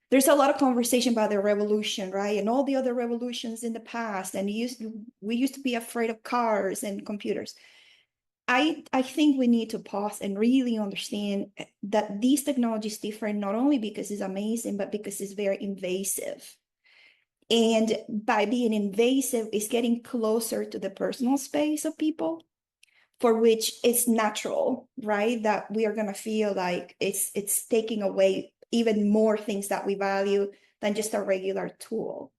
there's a lot of conversation about the revolution, right? And all the other revolutions in the past. And we used to be afraid of cars and computers. I think we need to pause and really understand that these technologies different not only because it's amazing, but because it's very invasive. And by being invasive, it's getting closer to the personal space of people, for which it's natural, right? That we are gonna feel like it's taking away even more things that we value than just a regular tool.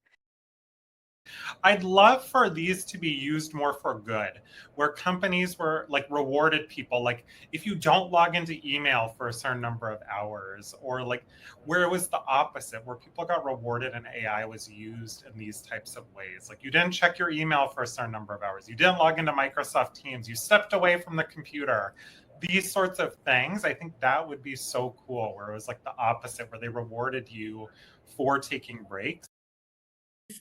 I'd love for these to be used more for good, where companies were like rewarded people, like if you don't log into email for a certain number of hours, or like where it was the opposite, where people got rewarded and AI was used in these types of ways. Like you didn't check your email for a certain number of hours, you didn't log into Microsoft Teams, you stepped away from the computer. These sorts of things, I think that would be so cool, where it was like the opposite, where they rewarded you for taking breaks.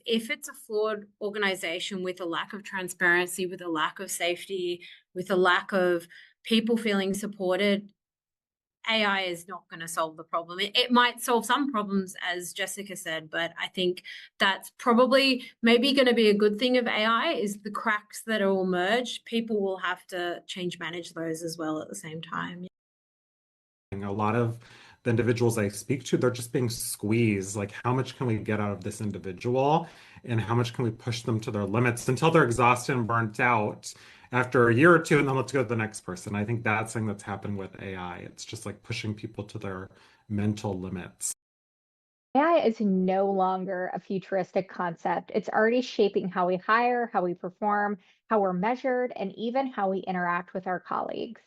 If it's a flawed organization with a lack of transparency, with a lack of safety, with a lack of people feeling supported, AI is not going to solve the problem. It might solve some problems, as Jessica said, but I think that's probably maybe going to be a good thing of AI is the cracks that will emerge. People will have to change manage those as well at the same time. A lot of the individuals I speak to, they're just being squeezed. Like, how much can we get out of this individual? And how much can we push them to their limits until they're exhausted and burnt out after a year or two, and then let's go to the next person. I think that's something that's happened with AI. It's just like pushing people to their mental limits. AI is no longer a futuristic concept. It's already shaping how we hire, how we perform, how we're measured, and even how we interact with our colleagues.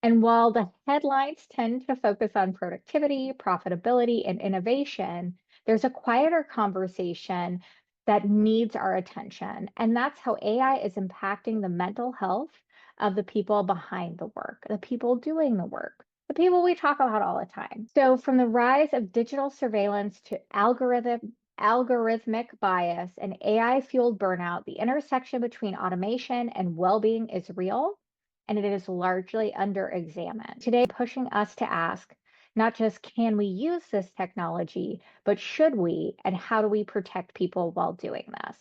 And while the headlines tend to focus on productivity, profitability, and innovation, there's a quieter conversation that needs our attention. And that's how AI is impacting the mental health of the people behind the work, the people doing the work, the people we talk about all the time. So from the rise of digital surveillance to algorithmic bias and AI-fueled burnout, the intersection between automation and well-being is real, and it is largely under-examined. Today, pushing us to ask, not just can we use this technology, but should we, and how do we protect people while doing this?